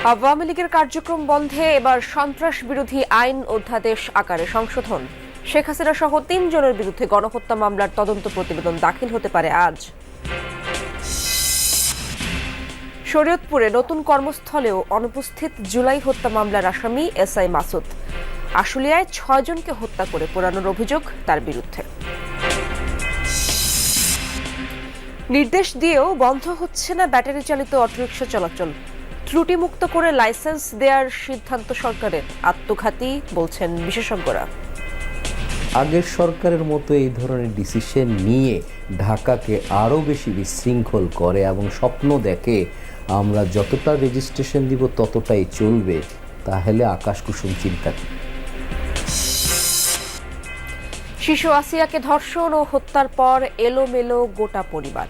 আওয়ামী লীগের কার্যক্রম বন্ধে এবার সন্ত্রাস বিরোধী আইন অধ্যাদেশ আকারে সংশোধন। শেখ হাসিনা সহ ৩ জনের বিরুদ্ধে গণহত্যা মামলার তদন্ত প্রতিবেদন দাখিল হতে পারে আজ। শরীয়তপুরে নতুন কর্মস্থলেও অনুপস্থিত জুলাই হত্যা মামলার আসামি এসআই মাসুদ। আশুলিয়ায় ৬ জনকে হত্যা করে পোড়ানোর অভিযোগ তার বিরুদ্ধে। নির্দেশ দিয়েও বন্ধ হচ্ছে না ব্যাটারি চালিত অটোরিকশা চলাচল। ত্রুটিমুক্ত করে লাইসেন্স দেওয়ার সিদ্ধান্ত সরকারের, আত্মঘাতী বলছেন বিশেষজ্ঞরা। আগের সরকারের মতো এই ধরনের ডিসিশন নিয়ে ঢাকাকে আরও বেশি বিশৃঙ্খল করে এবং স্বপ্ন দেখে আমরা যতটা রেজিস্ট্রেশন দিব ততটাই চলবে, তাহলে আকাশকুসুম চিন্তা কি। শিশু আসিয়াকে ধর্ষণ ও হত্যার পর এলোমেলো গোটা পরিবার।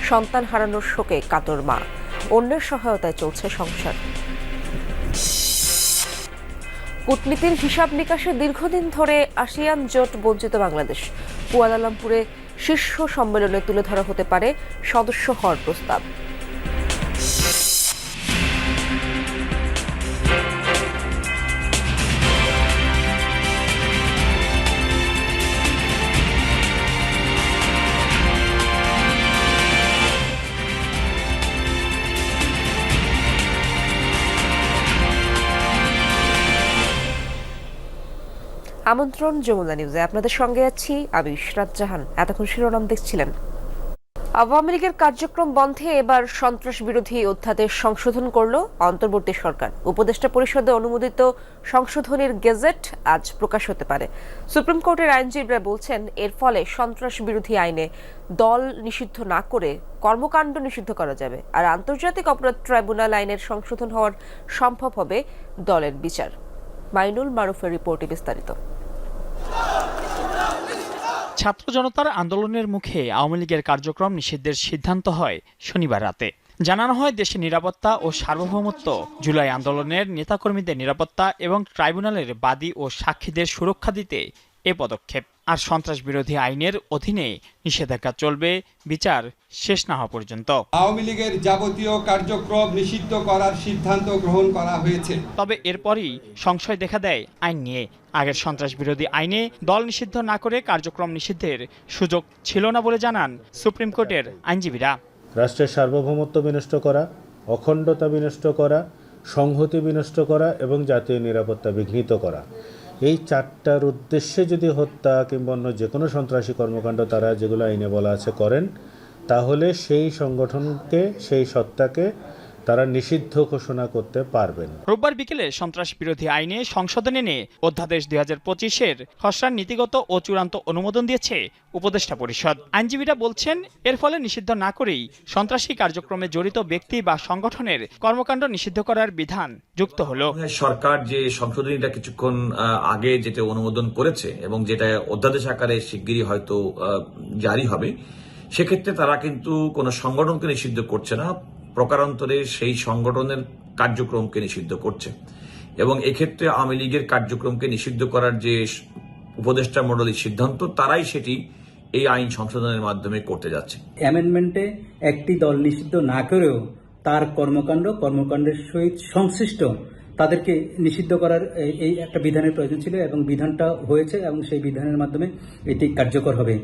সন্তান হারানোর শোকে কাতর মা, অন্যের সহায়তায় চলছে সংসার। কূটনীতির হিসাব নিকাশে দীর্ঘদিন ধরে আসিয়ান জোট বঞ্চিত বাংলাদেশ। কুয়ালালামপুরে শীর্ষ সম্মেলনে তুলে ধরা হতে পারে সদস্য হওয়ার প্রস্তাব। আমন্ত্রণ যমুনা নিউজে, আপনাদের সঙ্গে আছি আমি ইশরাত জাহান। এতক্ষণ শিরোনাম দেখছিলেন। আওয়ামী লীগের কার্যক্রম বন্ধে এবার সন্ত্রাস বিরোধী অধ্যাদেশ সংশোধন করল অন্তর্বর্তী সরকার। উপদেষ্টা পরিষদে অনুমোদিত সংশোধনীর গেজেট আজ প্রকাশ হতে পারে। সুপ্রিম কোর্টের আইনজীবীরা বলছেন, এর ফলে সন্ত্রাস বিরোধী আইনে দল নিষিদ্ধ না করে কর্মকাণ্ড নিষিদ্ধ করা যাবে, আর আন্তর্জাতিক অপরাধ ট্রাইব্যুনাল আইনের সংশোধন হওয়ার সম্ভব হবে দলের বিচার। মাইনুল মারুফের রিপোর্টে বিস্তারিত। ছাত্র জনতার আন্দোলনের মুখে আওয়ামী লীগের কার্যক্রম নিষিদ্ধের সিদ্ধান্ত হয় শনিবার রাতে। জানানো হয়, দেশের নিরাপত্তা ও সার্বভৌমত্ব, জুলাই আন্দোলনের নেতাকর্মীদের নিরাপত্তা এবং ট্রাইব্যুনালের বাদী ও সাক্ষীদের সুরক্ষা দিতে এ পদক্ষেপ। আর সন্ত্রাস বিরোধী আইনের অধীনে নিষেধাজ্ঞা চলবে বিচার শেষ না হওয়া পর্যন্ত। আওয়ামী লীগের যাবতীয় কার্যক্রম নিষিদ্ধ করার সিদ্ধান্ত গ্রহণ করা হয়েছে। তবে এরপরই সংশয় দেখা দেয় আইন নিয়ে। আগের সন্ত্রাস বিরোধী আইনে দল নিষিদ্ধ না করে কার্যক্রম নিষিদ্ধের সুযোগ ছিল না বলে জানান সুপ্রিম কোর্টের আইনজীবীরা। রাষ্ট্রের সার্বভৌমত্ব বিনষ্ট করা, অখণ্ডতা বিনষ্ট করা, সংহতি বিনষ্ট করা এবং জাতীয় নিরাপত্তা বিঘ্নিত করা, এই 4টার উদ্দেশ্যে যদি হত্যা কিংবা অন্য যে কোনো সন্ত্রাসী কর্মকাণ্ড তারা যেগুলো আইনে বলা আছে করেন, তাহলে সেই সংগঠনকে, সেই সত্তাকে তারা নিষিদ্ধ ঘোষণা করতে পারবেন। রোববার বিকেলে সন্ত্রাস বিরোধী আইনে সংশোধন এনে অধ্যাদেশ 2025-এর খসড়ার নীতিগত ও চূড়ান্ত অনুমোদন দিয়েছে উপদেষ্টা পরিষদ। আইনজীবীরা বলছেন, এর ফলে নিষিদ্ধ না করেই সন্ত্রাসী কার্যক্রমে জড়িত ব্যক্তি বা সংগঠনের কর্মকাণ্ড নিষিদ্ধ করার বিধান যুক্ত হলো। সরকার যে সংশোধনীটা কিছুক্ষণ আগে যেটা অনুমোদন করেছে এবং যেটা অধ্যাদেশ আকারে শিগগিরই হয়তো জারি হবে, সেক্ষেত্রে তারা কিন্তু কোনো সংগঠনকে নিষিদ্ধ করছে না, প্রকারান্তরে সেই সংগঠনের কার্যক্রমকে নিষিদ্ধ করছে। এবং এক্ষেত্রে আওয়ামী লীগের কার্যক্রমকে নিষিদ্ধ করার যে উপদেষ্টা মণ্ডলীর সিদ্ধান্ত, তারাই সেটি এই আইন সংশোধনের মাধ্যমে করতে যাচ্ছে। অ্যামেন্ডমেন্টে একটি দল নিষিদ্ধ না করেও তার কর্মকাণ্ডের সহিত সংশ্লিষ্ট তাদেরকে নিষিদ্ধ করার এই একটা বিধানের প্রয়োজন ছিল এবং বিধানটা হয়েছে এবং সেই বিধানের মাধ্যমে এটি কার্যকর হবে।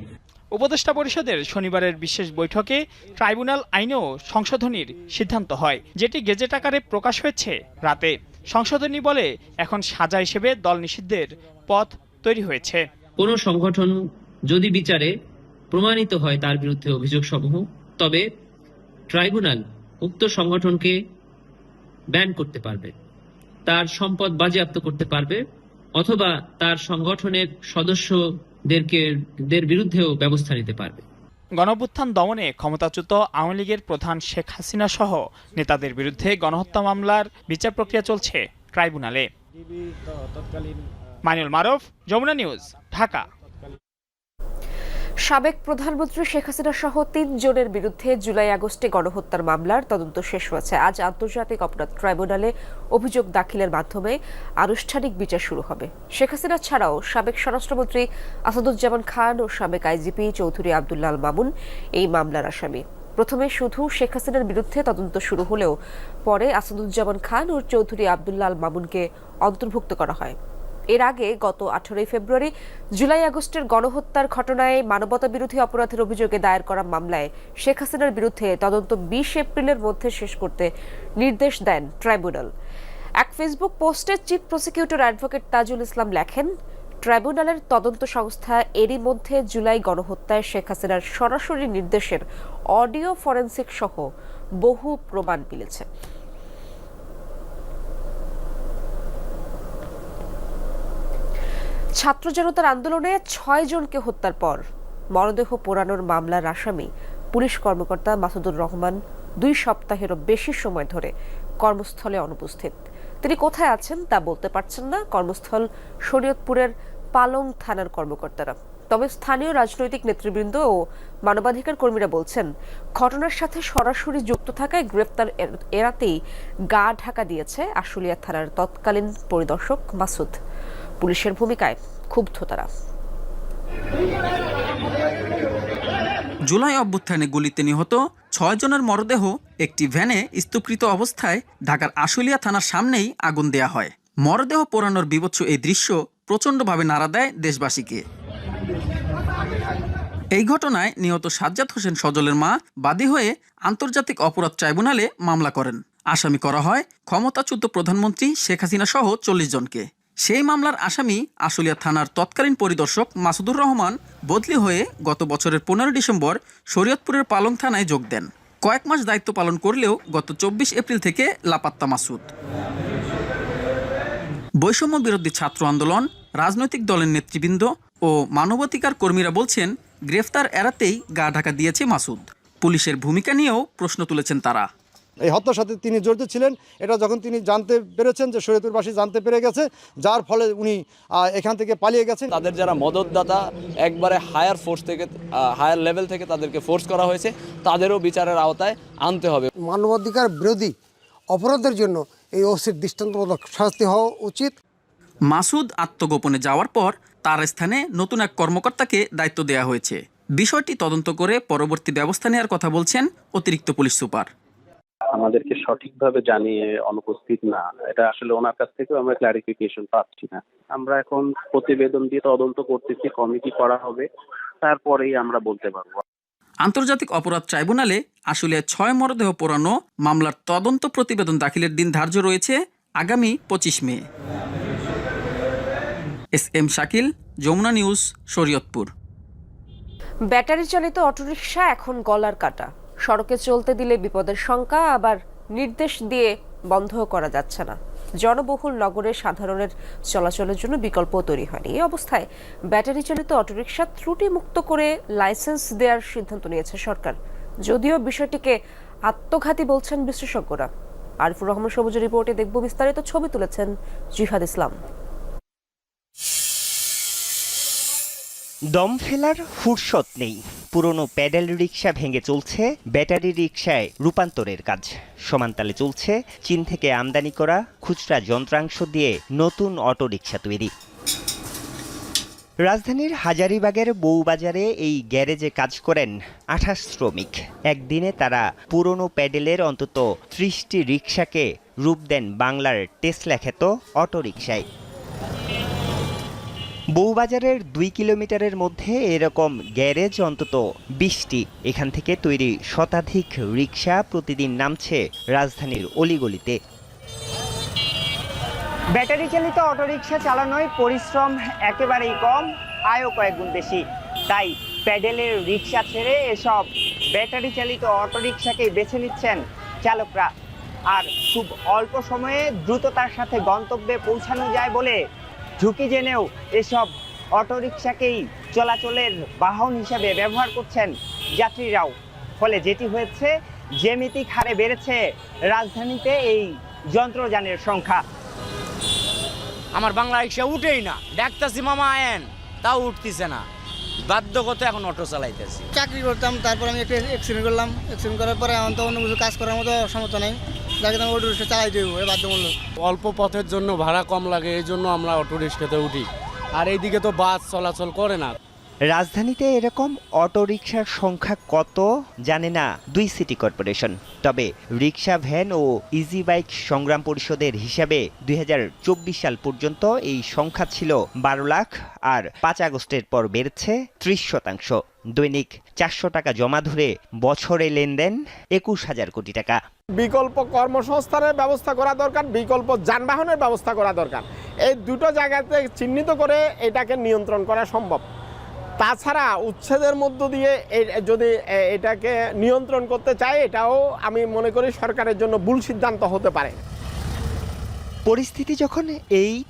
উপদেষ্টা পরিষদের শনিবারের বিশেষ বৈঠকে ট্রাইব্যুনাল আইনেও সংশোধনীর সিদ্ধান্ত হয়, যেটি গেজেট আকারে প্রকাশ হয়েছে রাতে। সংশোধনী বলে, এখন সাজা হিসেবে দল নিষিদ্ধের পথ তৈরি হয়েছে। কোনো সংগঠন যদি বিচারে প্রমাণিত হয় তার বিরুদ্ধে অভিযোগসমূহ, তবে ট্রাইব্যুনাল উক্ত সংগঠনকে ব্যান করতে পারবে, তার সম্পদ বাজেয়াপ্ত করতে পারবে, অথবা তার সংগঠনের সদস্যদের বিরুদ্ধেও ব্যবস্থা নিতে পারবে। গণঅভ্যুত্থান দমনে ক্ষমতাচ্যুত আওয়ামী লীগের প্রধান শেখ হাসিনা সহ নেতাদের বিরুদ্ধে গণহত্যা মামলার বিচার প্রক্রিয়া চলছে ট্রাইব্যুনালে। মাইনুল মারুফ, যমুনা নিউজ, ঢাকা। সাবেক প্রধানমন্ত্রী শেখ হাসিনা সহ 3 জনের বিরুদ্ধে জুলাই আগস্টে গণহত্যার মামলার তদন্ত শেষ হয়েছে। আজ আন্তর্জাতিক অপরাধ ট্রাইব্যুনালে অভিযোগ দাখিলের মাধ্যমে আনুষ্ঠানিক বিচার শুরু হবে। শেখ হাসিনা ছাড়াও সাবেক স্বরাষ্ট্রমন্ত্রী আসাদুজ্জামান খান ও সাবেক আইজিপি চৌধুরী আব্দুল্লাহ আল মামুন এই মামলার আসামি। প্রথমে শুধু শেখ হাসিনার বিরুদ্ধে তদন্ত শুরু হলেও পরে আসাদুজ্জামান খান ও চৌধুরী আব্দুল্লাহ আল মামুনকে অন্তর্ভুক্ত করা হয়। এর আগে গত 18 ফেব্রুয়ারি জুলাই আগস্টের গণহত্যার ঘটনায় মানবতাবিরোধী অপরাধের অভিযোগে দায়ের করা মামলায় শেখ হাসিনার বিরুদ্ধে তদন্ত 20 এপ্রিলের মধ্যে শেষ করতে নির্দেশ দেন ট্রাইব্যুনাল। এক ফেসবুক পোস্টে chief prosecutor advocate Tajul Islam লেখেন, ট্রাইব্যুনালের তদন্ত সংস্থা এরই মধ্যে জুলাই গণহত্যায় শেখ হাসিনার সরাসরি নির্দেশের অডিও ফরেনসিক সহ বহু প্রমাণ মিলেছে। ছাত্র জনতার আন্দোলনে 6 জনকে হত্যার পর মরদেহ পোড়ানোর মামলার আসামি পুলিশ কর্মকর্তা মাসুদুর রহমান 2 সপ্তাহেরও বেশি সময় ধরে কর্মস্থলে অনুপস্থিত। তিনি কোথায় আছেন তা বলতে পারছেন না কর্মস্থল শরীয়তপুরের পালং থানার কর্মকর্তারা। তবে স্থানীয় রাজনৈতিক নেতৃবৃন্দ ও মানবাধিকার কর্মীরা বলছেন, ঘটনার সাথে সরাসরি যুক্ত থাকায় গ্রেফতার এড়াতেই গা ঢাকা দিয়েছে আশুলিয়া থানার তৎকালীন পরিদর্শক মাসুদ। পুলিশের ভূমিকায় ক্ষুব্ধ তারা। জুলাই অভ্যুত্থানে গুলিতে নিহত 6 জনের মরদেহ একটি ভ্যানে স্তূপকৃত অবস্থায় ঢাকার আশুলিয়া থানার সামনেই আগুন দেয়া হয়। মরদেহ পোড়ানোর বীভৎস এই দৃশ্য প্রচণ্ডভাবে নাড়া দেয় দেশবাসীকে। এই ঘটনায় নিহত সাজ্জাদ হোসেন সজলের মা বাদী হয়ে আন্তর্জাতিক অপরাধ ট্রাইব্যুনালে মামলা করেন। আসামি করা হয় ক্ষমতাচ্যুত প্রধানমন্ত্রী শেখ হাসিনা সহ 40 জনকে। সেই মামলার আসামি আশুলিয়া থানার তৎকালীন পরিদর্শক মাসুদুর রহমান বদলি হয়ে গত বছরের 15 ডিসেম্বর শরীয়তপুরের পালং থানায় যোগ দেন। কয়েক মাস দায়িত্ব পালন করলেও গত 24 এপ্রিল থেকে লাপাত্তা মাসুদ। বৈষম্য বিরোধী ছাত্র আন্দোলন, রাজনৈতিক দলের নেতৃবৃন্দ ও মানবাধিকার কর্মীরা বলছেন, গ্রেফতার এড়াতেই গা ঢাকা দিয়েছে মাসুদ। পুলিশের ভূমিকা নিয়েও প্রশ্ন তুলেছেন তারা। এই হত্যার সাথে তিনি জড়িত ছিলেন, এটা যখন তিনি জানতে পেরেছেন, যে শরীয়তপুরবাসী জানতে পেরে গেছে, যার ফলে উনি এখান থেকে পালিয়ে গেছেন। তাদের যারা মদতদাতা একবারে হায়ার লেভেল থেকে তাদেরকে ফোর্স করা হয়েছে, তাদেরও বিচারের আওতায় আনতে হবে। মানবাধিকার বিরোধী অপরাধের জন্য এই ওসির দৃষ্টান্তমূলক শাস্তি হওয়া উচিত। মাসুদ আত্মগোপনে যাওয়ার পর তার স্থানে নতুন এক কর্মকর্তাকে দায়িত্ব দেওয়া হয়েছে। বিষয়টি তদন্ত করে পরবর্তী ব্যবস্থা নেওয়ার কথা বলছেন অতিরিক্ত পুলিশ সুপার। আমাদেরকে সঠিকভাবে জানিয়ে অনুপস্থিত না, এটা আসলে ওনার কাছ থেকেও আমরা ক্লারিফিকেশন পাচ্ছি না। আমরা এখন প্রতিবেদন দিয়ে তদন্ত করতেছি, কমিটি করা হবে, তারপরেই আমরা বলতে পারবো। আন্তর্জাতিক অপরাধ ট্রাইব্যুনালে আশুলিয়ায় 6 মরদেহ পোড়ানো মামলার তদন্ত প্রতিবেদন দাখিলের দিন ধার্য রয়েছে আগামী 25 May. SM Shakil, Jamuna news, Shariatpur. Battery চালিত অটোরিকশা এখন গলার কাটা। সড়কে চলতে দিলে বিপদের শঙ্কা, আবার নির্দেশ দিয়ে বন্ধ করা যাচ্ছে না। জনবহুল নগরে সাধারণের চলাচলের জন্য বিকল্প তৈরি হয়নি। এই অবস্থায় ব্যাটারি চালিত অটোরিকশা ত্রুটি মুক্ত করে লাইসেন্স দেওয়ার সিদ্ধান্ত নিয়েছে সরকার। যদিও বিষয়টিকে আত্মঘাতী বলছেন বিশেষজ্ঞরা। আরিফুর রহমান সবুজের রিপোর্টে দেখব বিস্তারিত। ছবি তুলেছেন জিহাদ ইসলাম। দম ফেলার ফুরসত নেই। পুরনো প্যাডেল রিকশা ভেঙে চলছে ব্যাটারি রিকশায় রূপান্তরের কাজ। সমানতালে চলছে চীন থেকে আমদানি করা খুচরা যন্ত্রাংশ দিয়ে নতুন অটোরিকশা তৈরি। রাজধানীর হাজারীবাগের বউবাজারে এই গ্যারেজে কাজ করেন 28 শ্রমিক। একদিনে তারা পুরনো প্যাডেলের অন্তত 30টি রিকশাকে রূপ দেন বাংলার টেসলা খ্যাত অটোরিকশায়। বউবাজারের 2 কিলোমিটারের মধ্যে এরকম গ্যারেজ অন্তত 20টি। এখান থেকে তৈরি শতাধিক রিকশা প্রতিদিন নামছে রাজধানীর অলিগলিতে। ব্যাটারি চালিত অটোরিকশা চালানোয় পরিশ্রম একেবারেই কম, আয়ও কয়েক গুণ বেশি। তাই প্যাডেলের রিকশা ছেড়ে এসব ব্যাটারি চালিত অটোরিকশাকেই বেছে নিচ্ছেন চালকরা। আর খুব অল্প সময়ে দ্রুততার সাথে গন্তব্যে পৌঁছানো যায় বলে ঝুঁকি জেনেও এসব অটোরিকশাকেই চলাচলের বাহন হিসেবে ব্যবহার করছেন যাত্রীরাও। ফলে যেটি হয়েছে, জ্যামিতিক হারে বেড়েছে রাজধানীতে এই যন্ত্রযানের সংখ্যা। আমার বাংলা রিক্সা উঠেই না, ডাকতেছি মামা আয়েন, তাও উঠতেছে না। বাধ্যগত এখন অটো চালাইতেছি। চাকরি করতাম, তারপর আমি একটা অ্যাক্সিডেন্ট করলাম। অ্যাক্সিডেন্ট করার পরে এখন তো অন্য কিছু কাজ করার মতো সমর্থ নেই, যাকে আমি অটো রিক্সা চালাই দেবো বাধ্যমূলক। অল্প পথের জন্য ভাড়া কম লাগে, এই জন্য আমরা অটো রিক্সাতে উঠি। আর এইদিকে তো বাস চলাচল করে না। রাজধানীতে এরকম অটোরিকশার সংখ্যা কত জানে না ২ সিটি কর্পোরেশন। তবে রিকশা, ভ্যান ও ইজি বাইক সংগ্রাম পরিষদের হিসাবে ২০২৪ সাল পর্যন্ত এই সংখ্যা ছিল ১২ লাখ, আর ৫ আগস্টের পর বেড়েছে ৩০%। দৈনিক ৪০০ টাকা জমা ধরে বছরে লেনদেন ২১,০০০ কোটি টাকা। বিকল্প কর্মসংস্থানের ব্যবস্থা করা দরকার, বিকল্প যানবাহনের ব্যবস্থা করা দরকার। এই দুটো জায়গাতে চিহ্নিত করে এটাকে নিয়ন্ত্রণ করা সম্ভব। তাছাড়া উচ্ছেদের মধ্য দিয়ে যদি এটাকে নিয়ন্ত্রণ করতে চায়, এটাও আমি মনে করি সরকারের জন্য ভুল সিদ্ধান্ত হতে পারে। পরিস্থিতি যখন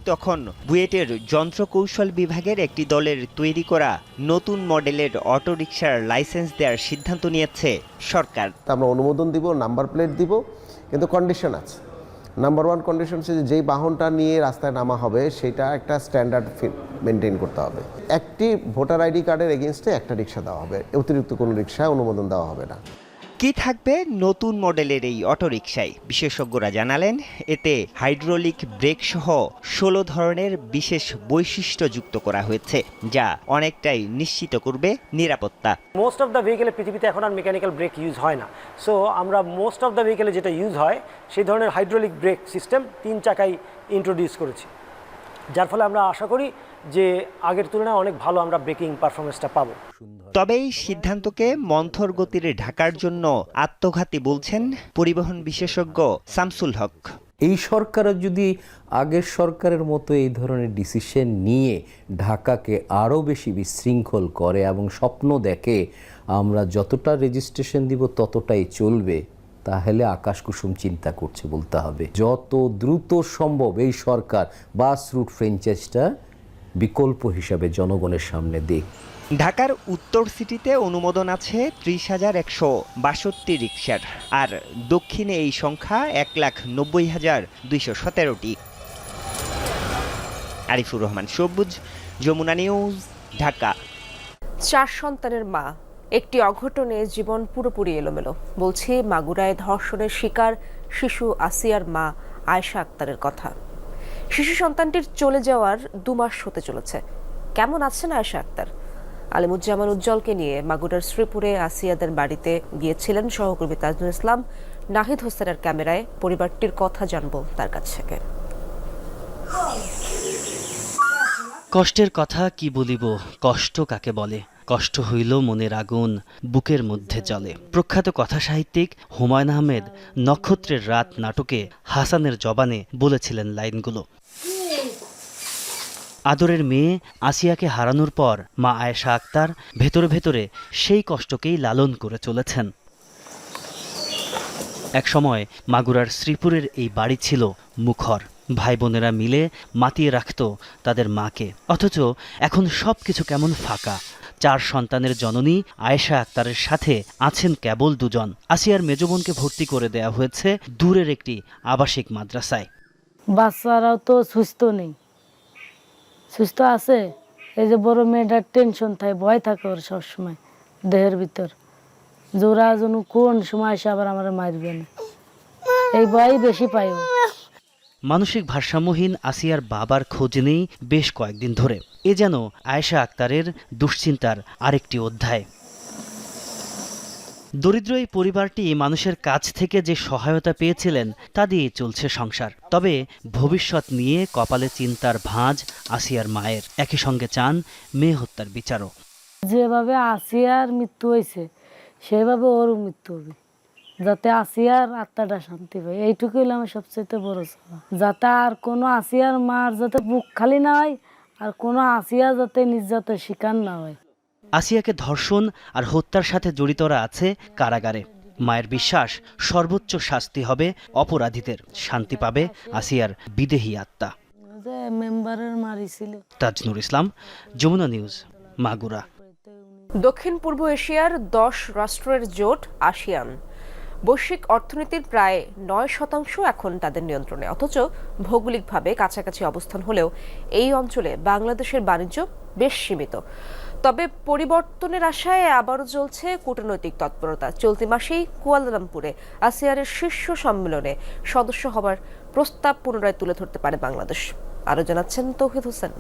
তখন বুয়েটের যন্ত্রকৌশল বিভাগের একটি দলের তৈরি করা নতুন মডেলের অটোরিকশার লাইসেন্স দেওয়ার সিদ্ধান্ত নিয়েছে সরকার। আমরা অনুমোদন দিব, নাম্বার প্লেট দিব, কিন্তু কন্ডিশন আছে। নাম্বার 1 কন্ডিশন হচ্ছে যেই বাহনটা নিয়ে রাস্তায় নামা হবে সেটা একটা স্ট্যান্ডার্ড মেনটেন করতে হবে। একটি ভোটার আইডি কার্ডের এগেনস্টে একটা রিক্সা দেওয়া হবে, অতিরিক্ত কোনো রিক্সায় অনুমোদন দেওয়া হবে না। কি থাকবে নতুন মডেলের এই অটোরিকশায়? বিশেষজ্ঞরা জানালেন, এতে হাইড্রোলিক ব্রেক সহ ১৬ ধরনের বিশেষ বৈশিষ্ট্য যুক্ত করা হয়েছে, যা অনেকটাই নিশ্চিত করবে নিরাপত্তা। মোস্ট অফ দ্য ভেহিকেলে পৃথিবীতে এখন আর মেকানিক্যাল ব্রেক ইউজ হয় না। সো আমরা মোস্ট অফ দ্য ভেহিকেলে যেটা ইউজ হয় সেই ধরনের হাইড্রোলিক ব্রেক সিস্টেম ৩ চাকায় ইন্ট্রোডিউস করেছি, যার ফলে আমরা আশা করি যে আগের তুলনায় অনেক ভালো আমরা ব্রেকিং পারফরমেন্সটা পাবো। তবে এই সিদ্ধান্তকে মন্থর গতির ঢাকার জন্য আত্মঘাতী বলছেন পরিবহন বিশেষজ্ঞ শামসুল হক। এই সরকারও যদি আগের সরকারের মতো এই ধরনের ডিসিশন নিয়ে ঢাকাকে আরও বেশি বিশৃঙ্খল করে এবং স্বপ্ন দেখে আমরা যতটা রেজিস্ট্রেশন দিব ততটাই চলবে, তাহলে আকাশ কুসুম চিন্তা করছে বলতে হবে। যত দ্রুত সম্ভব এই সরকার বাস রুট ফ্র্যাঞ্চাইজটা বিকল্প হিসাবে জনগণের সামনে দিক। ঢাকার উত্তর সিটিতে অনুমোদন আছে ৩০,১৬২ রিকশার, আর দক্ষিণে এই সংখ্যা ১,৯০,২১৭টি। আরিফুর রহমান সবুজ, যমুনা নিউজ, ঢাকা। 4 সন্তানের মা, একটি অঘটনে জীবন পুরোপুরি এলোমেলো। বলছি মাগুরায় ধর্ষণের শিকার শিশু আসিয়ার মা আয়েশা আক্তারের কথা। শিশু সন্তানটির চলে যাওয়ার 2 মাস হতে চলেছে। কেমন আছেন আয়েশা আক্তার? আলিমুজ্জামান উজ্জ্বলকে নিয়ে মাগুরার শ্রীপুরে আসিয়াদের বাড়িতে গিয়েছিলেন সহকর্মী তাজনুল ইসলাম। নাহিদ হোসেনের ক্যামেরায় পরিবারটির কথা জানবো তার কাছ থেকে। কষ্টের কথা কি বলিব, কষ্ট কাকে বলে? কষ্ট হইল মনের আগুন, বুকের মধ্যে জ্বলে। প্রখ্যাত কথা সাহিত্যিক হুমায়ুন আহমেদ নক্ষত্রের রাত নাটকে হাসানের জবানে বলেছিলেন লাইনগুলো। আদরের মেয়ে আসিয়াকে হারানোর পর মা আয়েশা আক্তার ভেতরে ভেতরে সেই কষ্টকেই লালন করে চলেছেন। একসময় মাগুরার শ্রীপুরের এই বাড়ি ছিল মুখর। ভাই বোনেরা মিলে মাতিয়ে রাখত তাদের মাকে, অথচ এখন সবকিছু কেমন ফাঁকা। 4 সন্তানের জননী আয়েশা আক্তারের সাথে আছেন কেবল 2 জন। আসিয়ার মেজ বোনকে ভর্তি করে দেয়া হয়েছে দূরের একটি আবাসিক মাদ্রাসায়। বাচ্চারাও তো সুস্থ নেই, সুস্থ আছে। এই যে বড় মেয়েটার টেনশন থাকে, ভয় থাকে ওর সবসময় দেহের ভিতর, জোরা যেন কোন সময় এসে আবার আমার মারবে না, এই ভয় বেশি পাই। মানসিক ভারসাম্যহীন আসিয়ার বাবার খোঁজ নেই বেশ কয়েকদিন ধরে। এ যেন আয়েশা আক্তারের দুশ্চিন্তার আরেকটি অধ্যায়। দরিদ্র এই পরিবারটি মানুষের কাছ থেকে যে সহায়তা পেয়েছিলেন তা দিয়ে চলছে সংসার। তবে ভবিষ্যৎ নিয়ে কপালে চিন্তার ভাঁজ আসিয়ার মায়ের। একই সঙ্গে চান মেয়ে হত্যার বিচারও। যেভাবে আসিয়ার মৃত্যু হয়েছে সেভাবে ওর মৃত্যু হবে, যাতে আসিয়ার আত্মাটা শান্তি পায়। এইটুকুই হলো আমার সবচেয়ে বড় চাওয়া, যাতে আর কোনো আসিয়ার মার যাতে বুক খালি না হয়, আর কোনো আসিয়া যাতে নির্যাতনের শিকার না হয়। আসিয়াকে ধর্ষণ আর হত্যার সাথে জড়িতরা আছে কারাগারে। মায়ের বিশ্বাস সর্বোচ্চ শাস্তি হবে অপরাধীদের, শান্তি পাবে আসিয়ার বিদেহী আত্মা। মেম্বারের মারিছিল। তাজনুর ইসলাম, যমুনা নিউজ, মাগুরা। দক্ষিণ পূর্ব এশিয়ার 10 রাষ্ট্রের জোট আসিয়ান বৈশ্বিক অর্থনীতির প্রায় 9% এখন তাদের নিয়ন্ত্রণে। অথচ ভৌগোলিকভাবে কাছাকাছি অবস্থান হলেও এই অঞ্চলে বাংলাদেশের বাণিজ্য বেশ সীমিত। তবে পরিবর্তনের আশায় আবারও চলছে কূটনৈতিক তৎপরতা। চলতি মাসেই কুয়ালালামপুরে আসিয়ানের শীর্ষ সম্মেলনে সদস্য হবার প্রস্তাব পুনরায় তুলে ধরতে পারে বাংলাদেশ। আরও জানাচ্ছেন Touhid Hossain.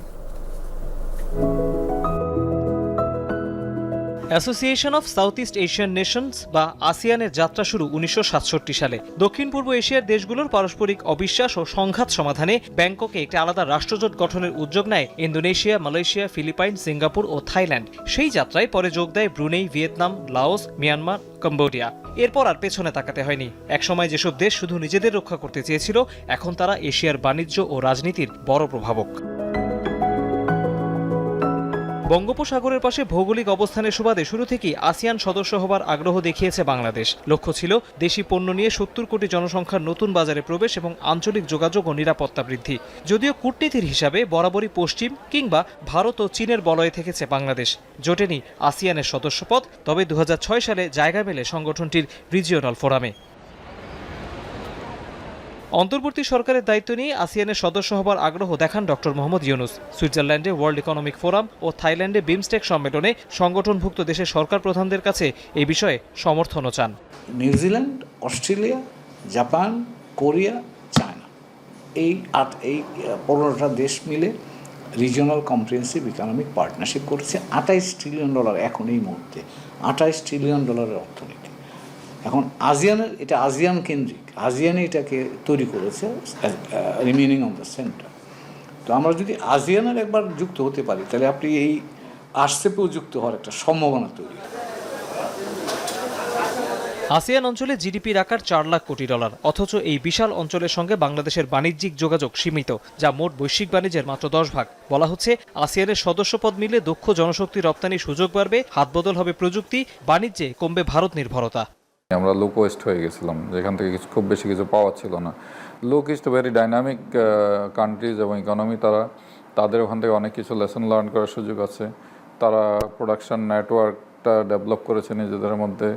Association of south east Asian nations বা আসিয়ানের যাত্রা শুরু 1967 সালে। দক্ষিণ পূর্ব এশিয়ার দেশগুলোর পারস্পরিক অবিশ্বাস ও সংঘাত সমাধানে ব্যাংককে একটি আলাদা রাষ্ট্রজোট গঠনের উদ্যোগ নেয় ইন্দোনেশিয়া, মালয়েশিয়া, ফিলিপাইন, সিঙ্গাপুর ও থাইল্যান্ড। সেই যাত্রায় পরে যোগ দেয় Brunei, Vietnam, Laos, Myanmar, Cambodia. এরপর আর পেছনে তাকাতে হয়নি। একসময় যেসব দেশ শুধু নিজেদের রক্ষা করতে চেয়েছিল, এখন তারা এশিয়ার বাণিজ্য ও রাজনীতির বড় প্রভাবক। বঙ্গোপসাগরের পাশে ভৌগোলিক অবস্থানের সুবাদে শুরু থেকেই আসিয়ান সদস্য হবার আগ্রহ দেখিয়েছে বাংলাদেশ। লক্ষ্য ছিল দেশি পণ্য নিয়ে 70 কোটি জনসংখ্যার নতুন বাজারে প্রবেশ এবং আঞ্চলিক যোগাযোগ ও নিরাপত্তা বৃদ্ধি। যদিও কূটনীতির হিসাবে বরাবরই পশ্চিম কিংবা ভারত ও চীনের বলয়ে থেকেছে বাংলাদেশ। জোটেনি আসিয়ানের সদস্যপদ, তবে 2006 সালে জায়গা মেলে সংগঠনটির রিজিওনাল ফোরামে। অন্তর্বর্তী সরকারের দায়িত্ব নিয়ে আসিয়ানের সদস্য হবার আগ্রহ দেখান ডক্টর মোহাম্মদ ইউনুস। সুইজারল্যান্ডে ওয়ার্ল্ড ইকোনমিক ফোরাম ও থাইল্যান্ডে বিমস্টেক সম্মেলনে সংগঠনভুক্ত দেশের সরকার প্রধানদের কাছে এই বিষয়ে সমর্থনও চান। New Zealand, Australia, Japan, Korea, China, এই 15টা দেশ মিলে রিজিওনাল কম্প্রিহেনসিভ ইকোনমিক পার্টনারশিপ করেছে। $28 ট্রিলিয়ন এখন এই মুহূর্তে, $28 ট্রিলিয়ন অর্থনীতি। এখন আসিয়ানের, এটা আসিয়ান কেন্দ্রিক, আসিয়ানে এটাকে তৈরি করেছে রিমেনিং অন দ্য সেন্টার। তো আমরা যদি আসিয়ানের একবার যুক্ত হতে পারি, তাহলে আপনি এই আরসেপেও যুক্ত হওয়ার একটা সম্ভাবনা তৈরি। আসিয়ান অঞ্চলে জিডিপির আকার $4 লাখ কোটি। অথচ এই বিশাল অঞ্চলের সঙ্গে বাংলাদেশের বাণিজ্যিক যোগাযোগ সীমিত, যা মোট বৈশ্বিক বাণিজ্যের মাত্র 10 ভাগ। বলা হচ্ছে আসিয়ানের সদস্যপদ মিলে দক্ষ জনশক্তি রপ্তানির সুযোগ বাড়বে, হাতবদল হবে প্রযুক্তি, বাণিজ্যে কমবে ভারত নির্ভরতা। আমরা লো কোয়েস্ট হয়ে গেছিলাম, যেখান থেকে খুব বেশি কিছু পাওয়া ছিল না। লো কোয়েস্ট ভেরি ডাইনামিক কান্ট্রিজ এবং ইকোনমি, তাদের ওখান থেকে অনেক কিছু লেসন লার্ন করার সুযোগ আছে। তারা প্রোডাকশন নেটওয়ার্কটা ডেভেলপ করেছে নিজেদের মধ্যে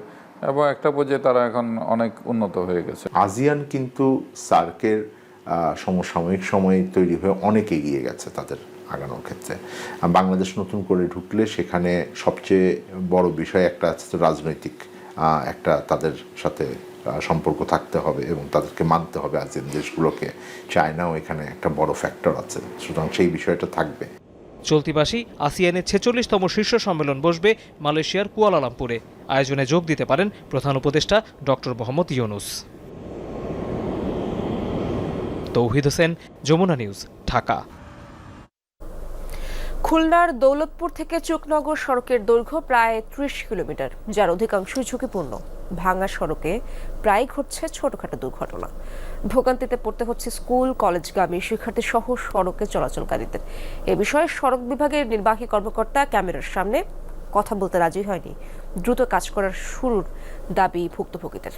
এবং একটা পর্যায়ে তারা এখন অনেক উন্নত হয়ে গেছে। আসিয়ান কিন্তু সার্কের সমসাময়িক সময়ে তৈরি হয়ে অনেক এগিয়ে গেছে তাদের আগানোর ক্ষেত্রে। বাংলাদেশ নতুন করে ঢুকলে সেখানে সবচেয়ে বড় বিষয় একটা আছে, রাজনৈতিক একটা তাদের সাথে সম্পর্ক থাকতে হবে এবং তাদেরকে মানতে হবে আসিয়ান দেশগুলোকে। চায়নাও এখানে একটা বড় ফ্যাক্টর আছে, সুতরাং সেই বিষয়টা থাকবে। চলতি মাসে আসিয়ানের 46তম শীর্ষ সম্মেলন বসবে মালয়েশিয়ার কুয়ালালামপুরে। আয়োজনে যোগ দিতে পারেন প্রধান উপদেষ্টা ডক্টর মোহাম্মদ ইউনুস। তৌহিদ হোসেন, যমুনা নিউজ, ঢাকা। খুলনার দৌলতপুর থেকে চুকনগর সড়কের দৈর্ঘ্য প্রায় 30 কিলোমিটার, যার অধিকাংশই ঝুঁকিপূর্ণ। ভাঙা সড়কে প্রায় ঘটছে ছোটখাটো দুর্ঘটনা। ভোগান্তিতে পড়তে হচ্ছে স্কুল কলেজগামী শিক্ষার্থী সহ সড়কে চলাচলকারীদের। এ বিষয়ে সড়ক বিভাগের নির্বাহী কর্মকর্তা ক্যামেরার সামনে কথা বলতে রাজি হয়নি। দ্রুত কাজ করার শুরুর দাবি ভুক্তভোগীদের।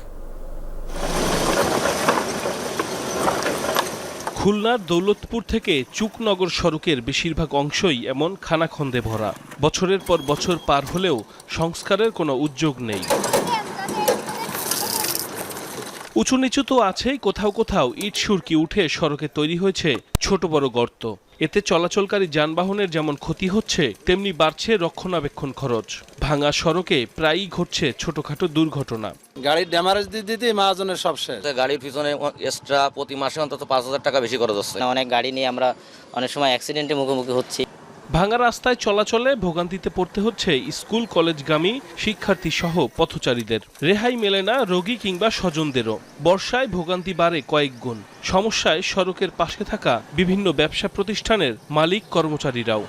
খুলনার দৌলতপুর থেকে চুকনগর সড়কের বেশিরভাগ অংশই এমন খানাখন্দে ভরা। বছরের পর বছর পার হলেও সংস্কারের কোনো উদ্যোগ নেই। উঁচু নিচু তো আছেই, কোথাও কোথাও ইট সুরকি উঠে সড়কে তৈরি হয়েছে ছোট বড় গর্ত। এতে চলাচলকারী যানবাহনের যেমন ক্ষতি হচ্ছে, তেমনি বাড়ছে রক্ষণাবেক্ষণ খরচ। ভাঙা সড়কে প্রায়ই ঘটছে ছোটখাটো দুর্ঘটনা। গাড়ির ড্যামারেজ দিতে মহাজনের সব শেষ। গাড়ির পিছনে এক্সট্রা প্রতি মাসে অন্তত 5,000 টাকা বেশি খরচ হচ্ছে। অনেক গাড়ি নিয়ে আমরা অনেক সময় অ্যাক্সিডেন্টের মুখোমুখি হচ্ছি। ভাঙা রাস্তায় চলাচলে ভোগান্তিতে পড়তে হচ্ছে স্কুল কলেজগামী শিক্ষার্থী সহ পথচারীদের। রেহাই মেলে না রোগী কিংবা স্বজনদেরও। বর্ষায় ভোগান্তি বাড়ে কয়েক গুণ। সমস্যায় সড়কের পাশে থাকা বিভিন্ন ব্যবসা প্রতিষ্ঠানের মালিক কর্মচারীরাও।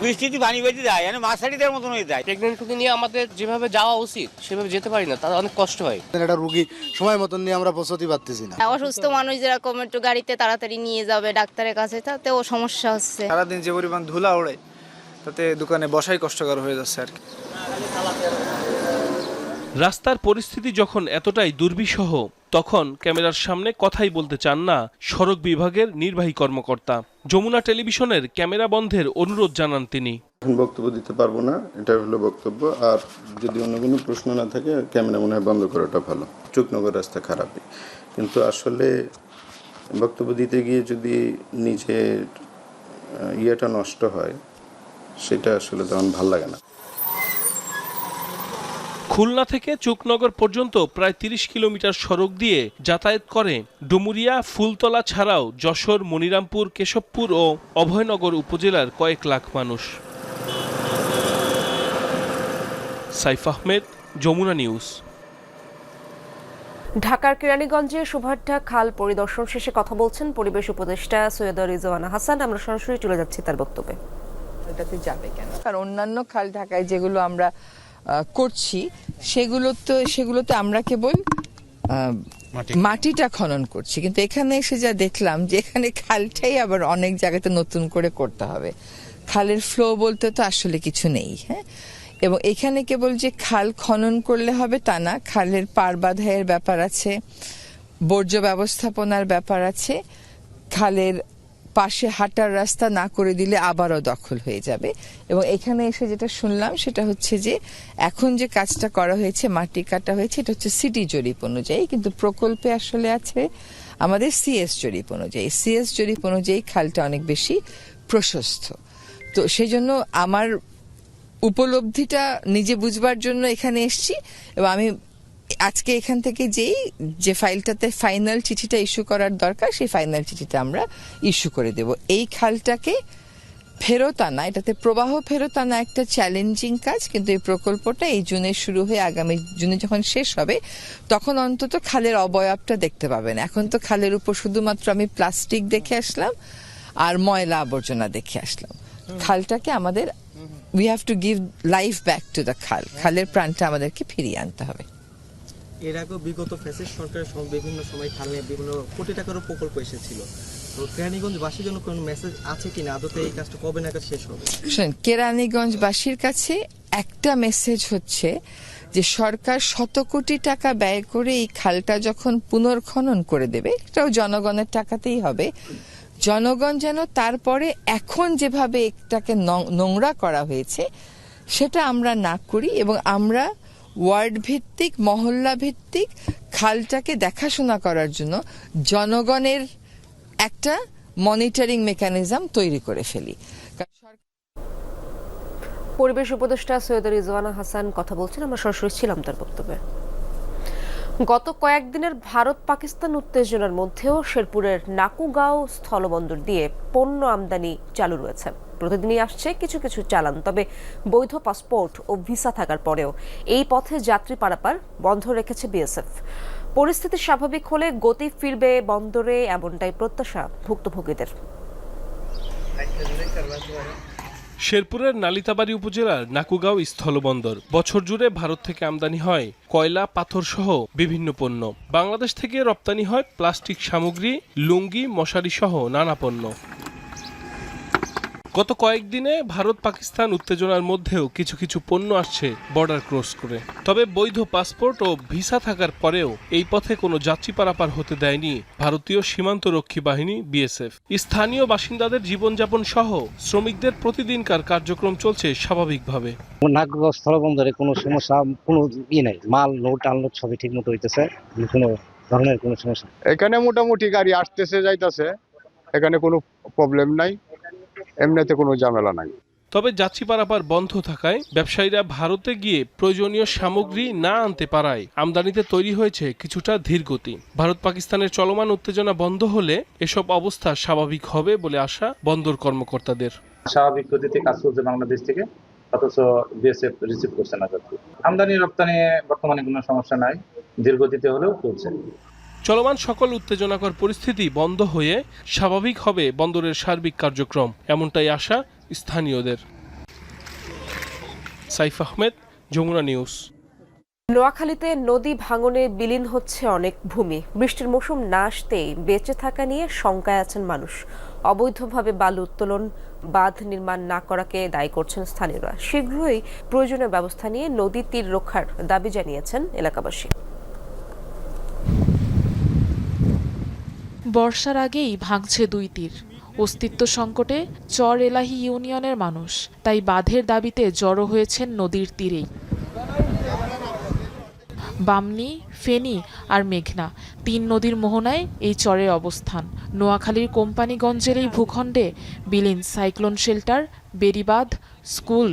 বৃষ্টিতে পানি বেঁধে যায়, মাছাড়িদের মতন হয়ে যায়। প্রেগনেন্ট নিয়ে আমাদের যেভাবে যাওয়া উচিত সেভাবে যেতে পারি না, তাদের অনেক কষ্ট হয়। একটা রোগী সময় মতন নিয়ে আমরা পৌঁছতে পারতেছি না। অসুস্থ মানুষ যেরকম একটু গাড়িতে তাড়াতাড়ি নিয়ে যাবে ডাক্তারের কাছে, তাতেও সমস্যা হচ্ছে। সারাদিন যে পরিমাণ ধুলা ওড়ে, তাতে দোকানে বসাই কষ্টকর হয়ে যাচ্ছে আর কি। রাস্তার পরিস্থিতি যখন এতটাই দুর্বিষহ, তখন ক্যামেরার সামনে কথাই বলতে চান না সড়ক বিভাগের নির্বাহী কর্মকর্তা। যমুনা টেলিভিশনের ক্যামেরা বন্ধের অনুরোধ জানান তিনি। বক্তব্য দিতে পারবো না, এটা হলো বক্তব্য। আর যদি অন্য কোনো প্রশ্ন না থাকে, ক্যামেরা মনে হয় বন্ধ করাটা ভালো। চুকনগর রাস্তা খারাপই, কিন্তু আসলে বক্তব্য দিতে গিয়ে যদি নিজের ইয়েটা নষ্ট হয়, সেটা আসলে তেমন ভালো লাগে না। খুলনা থেকে চুকনগর পর্যন্ত প্রায় 30 কিলোমিটার সড়ক দিয়ে যাতায়াত করে ডুমুরিয়া, ফুলতলা ছাড়াও যশোর, মনিরামপুর, কেশবপুর ও অভয়নগর উপজেলার কয়েক লাখ মানুষ। সাইফ আহমেদ, যমুনা নিউজ। ঢাকার কেরানীগঞ্জে শুভাঢ্যা খাল পরিদর্শন শেষে কথা বলছেন পরিবেশ উপদেষ্টা সৈয়দা রিজওয়ানা হাসান। আমরা সরাসরি চলে যাচ্ছি তার বক্তব্যে। এটাতে যাবে কেন? কারণ অন্যান্য খাল ঢাকায় যেগুলো আমরা করছি সেগুলোতে আমরা কেবল মাটিটা খনন করছি, কিন্তু এখানে এসে যা দেখলাম যে এখানে খালটাই আবার অনেক জায়গাতে নতুন করে করতে হবে। খালের ফ্লো বলতে তো আসলে কিছু নেই, হ্যাঁ। এবং এখানে কেবল যে খাল খনন করলে হবে তা না, খালের পার বাঁধাইয়ের ব্যাপার আছে, বর্জ্য ব্যবস্থাপনার ব্যাপার আছে। খালের পাশে হাঁটার রাস্তা না করে দিলে আবারও দখল হয়ে যাবে। এবং এখানে এসে যেটা শুনলাম সেটা হচ্ছে যে এখন যে কাজটা করা হয়েছে, মাটি কাটা হয়েছে, এটা হচ্ছে সিটি জরিপ অনুযায়ী, কিন্তু প্রকল্পে আসলে আছে আমাদের সিএস জরিপ অনুযায়ী। সিএস জরিপ অনুযায়ী খালটা অনেক বেশি প্রশস্ত। তো সেই জন্য আমার উপলব্ধিটা নিজে বুঝবার জন্য এখানে এসেছি, এবং আমি আজকে এখান থেকে যে ফাইলটাতে ফাইনাল চিঠিটা ইস্যু করার দরকার, সেই ফাইনাল চিঠিটা আমরা ইস্যু করে দেব। এই খালটাকে ফেরত আনা, এটাতে প্রবাহ ফেরত আনা একটা চ্যালেঞ্জিং কাজ, কিন্তু এই প্রকল্পটা এই জুনে শুরু হয়ে আগামী জুনে যখন শেষ হবে তখন অন্তত খালের অবয়বটা দেখতে পাবেন। এখন তো খালের উপর শুধুমাত্র আমি প্লাস্টিক দেখে আসলাম আর ময়লা আবর্জনা দেখে আসলাম। খালটাকে আমাদের we have to give life back to the খাল। খালের প্রাণটা আমাদেরকে ফিরিয়ে আনতে হবে। এর আগেও বিগত ফ্যাসিস্ট সরকারের বিভিন্ন সময় খাল নিয়ে বিভিন্ন কোটি টাকারও প্রকল্প এসেছিল। তো কেরানীগঞ্জবাসীর জন্য কোনো মেসেজ আছে কিনা, আদতে এই কাজটা কবে নাগাদ শেষ হবে? শুনুন, কেরানীগঞ্জবাসীর কাছে একটা মেসেজ হচ্ছে যে সরকার শত কোটি টাকা ব্যয় করে এই খালটা যখন পুনর্খনন করে দেবে, এটাও জনগণের টাকাতেই হবে। জনগণ যেন তারপরে এখন যেভাবে এটাকে নোংরা করা হয়েছে সেটা আমরা না করি, এবং আমরা ওয়ার্ড ভিত্তিক, মহল্লা ভিত্তিক খালটাকে দেখাশোনা করার জন্য জনগণের একটা মনিটরিং মেকানিজম তৈরি করে ফেলি। পরিবেশ উপদেষ্টা সৈয়দা রিজওয়ানা হাসান কথা বলছেন। আমরা সরাসরি ছিলাম তার বক্তব্যে। গত কয়েকদিনের ভারত পাকিস্তান উত্তেজনার মধ্যেও শেরপুরের নাকুগাঁও স্থলবন্দর দিয়ে পণ্য আমদানি চালু রয়েছে। প্রতিদিনই আসছে কিছু কিছু চালান, তবে বৈধ পাসপোর্ট ও ভিসা থাকার পরেও এই পথে যাত্রী পারাপার বন্ধ রেখেছে বিএসএফ। পরিস্থিতি স্বাভাবিক হলে গতি ফিরবে বন্দরে, এমনটাই প্রত্যাশা ভুক্তভোগীদের। শেরপুরের নালিতাবাড়ী উপজেলার নাকুগাঁও স্থলবন্দর বছর জুড়ে ভারত থেকে আমদানি হয় কয়লা, পাথর সহ বিভিন্ন পণ্য। বাংলাদেশ থেকে রপ্তানি হয় প্লাস্টিক সামগ্রী, লুঙ্গি, মশারি সহ নানা পণ্য। গত কয়েকদিনে ভারত পাকিস্তান উত্তেজনার মধ্যেও কিছু কিছু পণ্য আসছে বর্ডার ক্রস করে। তবে বৈধ পাসপোর্ট ও ভিসা থাকার পরেও এই পথে কোনো যাত্রী পারাপার হতে দেয়নি ভারতীয় সীমান্ত রক্ষী বাহিনী বিএসএফ। স্থানীয় বাসিন্দাদের জীবনযাপন সহ শ্রমিকদের প্রতিদিনকার কার্যক্রম চলছে স্বাভাবিকভাবে। নাকুগাঁও স্থলবন্দরে কোনো সমস্যা, কোনো নেই, মাল লোড আনলোড সবই ঠিক মতো হইতেছে, কোনো ধরনের কোনো সমস্যা। এখানে মোটামুটি গাড়ি আসতেছে যাইতেছে, এখানে কোনো প্রবলেম নাই, এমনিতে কোনো ঝামেলা নাই। তবে যাত্রী পারাপার বন্ধ থাকায় ব্যবসায়ীরা ভারতে গিয়ে প্রয়োজনীয় সামগ্রী না আনতে পারায় আমদানিতে তৈরি হয়েছে কিছুটা ধীরগতি। ভারত পাকিস্তানের চলমান উত্তেজনা বন্ধ হলে এসব অবস্থা স্বাভাবিক হবে বলে আশা বন্দর কর্মকর্তাদের। স্বাভাবিক গতিতে কাজ চলছে বাংলাদেশ থেকে, অথচ বিএসএফ রিসিভ করছে না যাত্রী। আমদানি রপ্তানি বর্তমানে কোনো সমস্যা নাই, ধীরগতিতে হলেও চলছে। চলমান সকল উত্তেজনাকর পরিস্থিতি বন্ধ হয়ে স্বাভাবিক হবে বন্দরের সার্বিক কার্যক্রম, এমনটাই আশা স্থানীয়দের। সাইফ আহমেদ, যমুনা নিউজ। নোয়াখালীতে নদী ভাঙনে বিলীন হচ্ছে অনেক ভূমি। বৃষ্টির মৌসুম না আসতেই বেঁচে থাকা নিয়ে শঙ্কায় আছেন মানুষ। অবৈধভাবে বালু উত্তোলন, বাঁধ নির্মাণ না করাকে দায়ী করছেন স্থানীয়রা। শীঘ্রই প্রয়োজনীয় ব্যবস্থা নিয়ে নদী তীর রক্ষার দাবি জানিয়েছেন এলাকাবাসী। বর্ষার আগেই ভাঙছে দুই তীর। অস্তিত্ব সংকটে চর এলাহি ইউনিয়নের মানুষ, তাই বাঁধের দাবিতে জড়ো হয়েছেন নদীর তীরেই। বামনী, ফেনী আর মেঘনা তিন নদীর মোহনায় এই চরের অবস্থান। নোয়াখালীর কোম্পানিগঞ্জের এই ভূখণ্ডে বিলীন সাইক্লোন শেল্টার, বেড়িবাঁধ, স্কুল,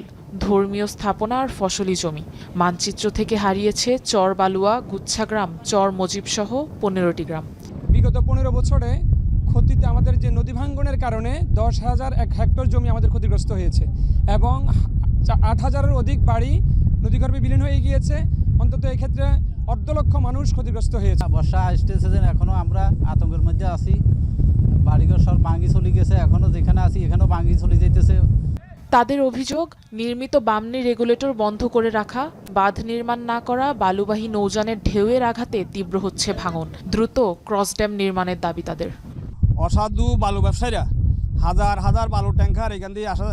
ধর্মীয় স্থাপনা আর ফসলি জমি। মানচিত্র থেকে হারিয়েছে চর বালুয়া, গুচ্ছাগ্রাম, চর মজিব সহ 15টি গ্রাম। বিগত 15 বছরে ক্ষতিতে আমাদের যে নদী ভাঙ্গনের কারণে 10,001 হেক্টর জমি আমাদের ক্ষতিগ্রস্ত হয়েছে, এবং 8,000-এর অধিক বাড়ি নদীগর্ভে বিলীন হয়ে গিয়েছে। অন্তত এক্ষেত্রে 1.5 লক্ষ মানুষ ক্ষতিগ্রস্ত হয়েছে। বর্ষা আসতেছে যে এখনো আমরা আতঙ্কের মধ্যে আছি, বাড়িঘর সব ভাঙি চলে গেছে, এখনো যেখানে আছি এখানেও ভাঙি চলে যাইতেছে। তাদের অভিযোগ, নির্মিত বামনি রেগুলেটর বন্ধ করে রাখা, বাঁধ নির্মাণ না করা, বালুবাহী নৌযানের ঢেউয়ের আঘাতে তীব্র হচ্ছে ভাঙন। দ্রুত ক্রস ড্যাম নির্মাণের দাবি তাদের। অসাধু বালু ব্যবসায়ীরা হাজার হাজার বালু ট্যাঙ্কার এখান দিয়ে আসা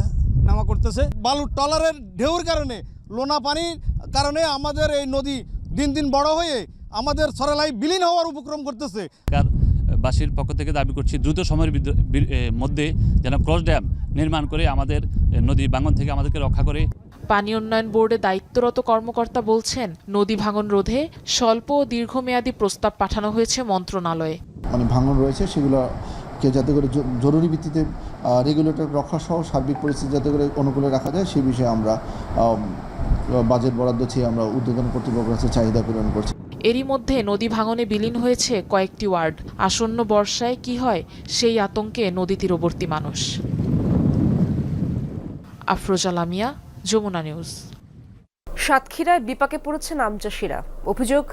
নামা করতেছে। বালু ট্রলারের ঢেউর কারণে, লোনা পানির কারণে আমাদের এই নদী দিন দিন বড় হয়ে আমাদের সরেলাই বিলীন হওয়ার উপক্রম করতেছে। বাসীর পক্ষ থেকে দাবি করছি দ্রুত সময়ের মধ্যে যেন ক্রস ড্যাম নির্মাণ করে আমাদের নদী ভাঙন থেকে আমাদেরকে রক্ষা করে। পানি উন্নয়ন বোর্ডে দায়িত্বরত কর্মকর্তা বলছেন, নদী ভাঙন রোধে স্বল্প ও দীর্ঘমেয়াদী প্রস্তাব পাঠানো হয়েছে মন্ত্রণালয়ে। মানে ভাঙন রয়েছে সেগুলোকে যাতে করে জরুরি ভিত্তিতে রেগুলেটর রক্ষা সহ সার্বিক পরিস্থিতি যাতে করে অনুকূলে রাখা যায় সেই বিষয়ে আমরা বাজেট বরাদ্দ চেয়ে আমরা উদ্বোধন কর্তৃপক্ষের কাছে চাহিদা পূরণ করছি। এরই মধ্যে নদী ভাঙনে বিলীন হয়েছে কয়েকটি ওয়ার্ড। আসন্ন বর্ষায় কি হয় সেই আতঙ্কে নদী তীরবর্তী মানুষ। আফরোজা লামিয়া, যমুনা নিউজ। সাতক্ষীরায় বিপাকে পড়েছেন আম চাষিরা। অভিযোগ,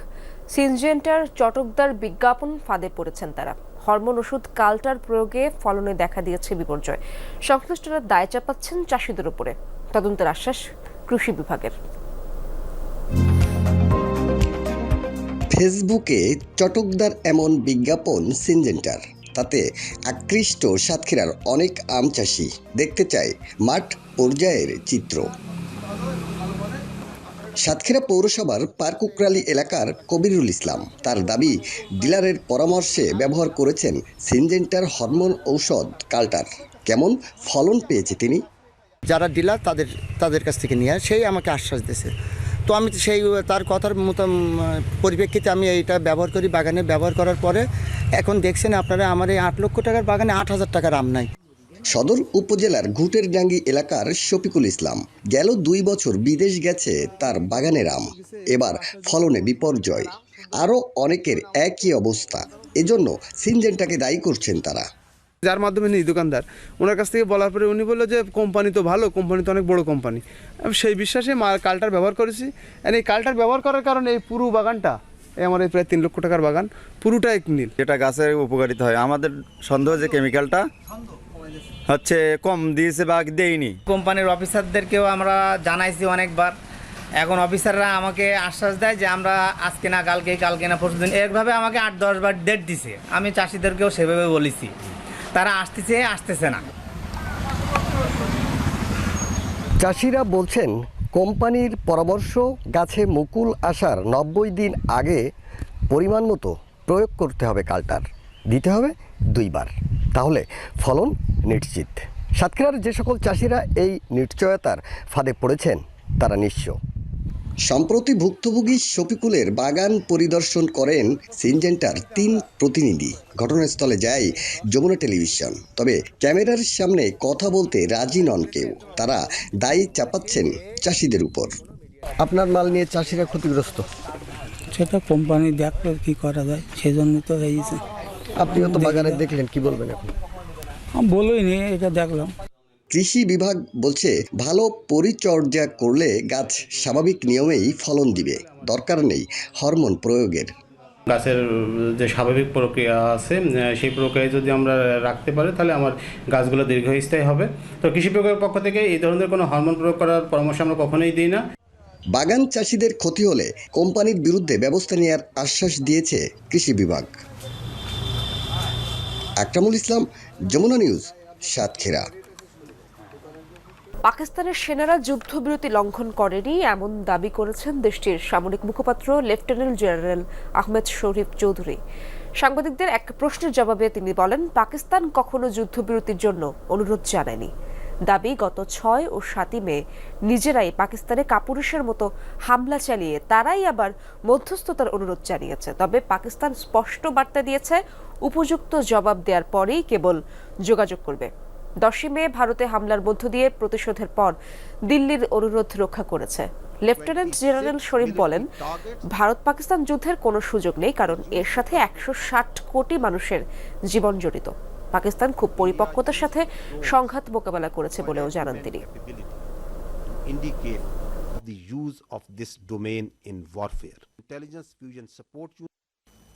সিনজেন্টার চটকদার বিজ্ঞাপন ফাঁদে পড়েছেন তারা। হরমোন ওষুধ কালটার প্রয়োগে ফলনে দেখা দিয়েছে বিপর্যয়। সংশ্লিষ্টরা দায় চাপাচ্ছেন চাষিদের উপরে। তদন্তের আশ্বাস কৃষি বিভাগের। ফেসবুকে চটকদার এমন বিজ্ঞাপন সিনজেন্টার, তাতে আকৃষ্ট সাতক্ষীরার অনেক আম চাষি। দেখতে চায় মাঠ পর্যায়ের চিত্র। সাতক্ষীরা পৌরসভার পার্কুকরালি এলাকার কবিরুল ইসলাম তার দাবি, ডিলারের পরামর্শে ব্যবহার করেছেন সিনজেন্টার হরমোন ঔষধ কালটার। কেমন ফলন পেয়েছে তিনি? যারা ডিলার তাদের কাছ থেকে নিয়ে সেই আমাকে আশ্বাস দিয়েছে। তো আমি সেই তার কথার মতো পরিপ্রেক্ষিতে আমি এইটা ব্যবহার করি। বাগানে ব্যবহার করার পরে এখন দেখছেন আপনারা আমার এই 8 লক্ষ টাকার বাগানে 8,000 টাকার আম নাই। সদর উপজেলার ঘুটের ডাঙ্গি এলাকার শফিকুল ইসলাম, গেল 2 বছর বিদেশ গেছে তার বাগানের আম। এবার ফলনে বিপর্যয়। আরও অনেকের একই অবস্থা। এজন্য সিনজেন্টাকে দায়ী করছেন তারা। যার মাধ্যমে নিই দোকানদার, ওনার কাছ থেকে বলার পরে উনি বললো যে কোম্পানি তো ভালো, কোম্পানি তো অনেক বড় কোম্পানি। আমি সেই বিশ্বাসে কালটার ব্যবহার করেছি। এই কালটার ব্যবহার করার কারণে এই পুরো বাগানটা, আমার এই প্রায় 3 লক্ষ টাকার বাগান পুরোটাই নীল। যেটা গাছের উপকারিতা হয়। আমাদের সন্দেহ যে কেমিক্যালটা হচ্ছে কম দিয়েছে বা দেয়নি। কোম্পানির অফিসারদেরকেও আমরা জানাইছি অনেকবার। এখন অফিসাররা আমাকে আশ্বাস দেয় যে আমরা আজকে না কালকে না পরশু দিন, এভাবে আমাকে 8-10 বার ডেট দিছে। আমি চাষিদেরকেও সেভাবে বলেছি, তারা আসতেছে না। চাষিরা বলছেন, কোম্পানির পরামর্শ গাছে মুকুল আসার 90 দিন আগে পরিমাণ মতো প্রয়োগ করতে হবে কালটার, দিতে হবে 2 বার, তাহলে ফলন নিশ্চিত। সাতক্ষীরার যে সকল চাষিরা এই নিশ্চয়তার ফাঁদে পড়েছেন তারা নিঃস্ব। সম্প্রতি ভুক্তভোগী শফিকুলের বাগান পরিদর্শন করেন সিনজেন্টার 3 প্রতিনিধি। ঘটনাস্থলে যায় যমুনা টেলিভিশন। তবে ক্যামেরার সামনে কথা বলতে রাজি নন কেউ। তারা দায়ী চাপাচ্ছেন চাষিদের উপর। আপনার মাল নিয়ে চাষিরা ক্ষতিগ্রস্ত। সেটা কোম্পানি দেখবে কি করা যায়, সেজন্য তো হয়েছে। আপনিও তো বাগানে দেখলেন, কি বলবেন এখন? বলিনি, এটা দেখলাম। কৃষি বিভাগ বলছে, ভালো পরিচর্যা করলে গাছ স্বাভাবিক নিয়মেই ফলন দিবে, দরকার নেই হরমোন প্রয়োগের। গাছের যে স্বাভাবিক প্রক্রিয়া আছে সেই প্রক্রিয়ায় যদি আমরা রাখতে পারি তাহলে আমার গাছগুলো দীর্ঘস্থায়ী হবে। তো কৃষি বিভাগের পক্ষ থেকে এই ধরনের কোনো হরমোন প্রয়োগ করার পরামর্শ আমরা কখনোই দিই না। বাগান চাষিদের ক্ষতি হলে কোম্পানির বিরুদ্ধে ব্যবস্থা নেওয়ার আশ্বাস দিয়েছে কৃষি বিভাগ। আকরামুল ইসলাম, যমুনা নিউজ, সাতক্ষীরা। পাকিস্তানের সেনারা যুদ্ধবিরতি লঙ্ঘন করেনি এমন দাবি করেছেন দেশটির সামরিক মুখপাত্র লেফটেন্যান্ট জেনারেল আহমেদ শরীফ চৌধুরী। সাংবাদিকদের এক প্রশ্নের জবাবে তিনি বলেন, পাকিস্তান কখনো যুদ্ধবিরতির জন্য অনুরোধ জানায়নি। দাবি, গত 6 ও 7 মে নিজেরাই পাকিস্তানে কাপুরুষের মতো হামলা চালিয়ে তারাই আবার মধ্যস্থতার অনুরোধ জানিয়েছে। তবে পাকিস্তান স্পষ্ট বার্তা দিয়েছে, উপযুক্ত জবাব দেওয়ার পরেই কেবল যোগাযোগ করবে। 10 মে ভারতে হামলার মধ্য দিয়ে প্রতিশোধের পর দিল্লির অনুরোধ রক্ষা করেছে। লেফটেন্যান্ট জেনারেল শরীফ বলেন, ভারত পাকিস্তান যুদ্ধের কোনো সুযোগ নেই, কারণ এর সাথে 160 কোটি মানুষের জীবন জড়িত। পাকিস্তান খুব পরিপক্কতার সাথে সংঘাত মোকাবেলা করেছে বলেও জানান তিনি। the use of this domain in warfare. Intelligence fusion support unit.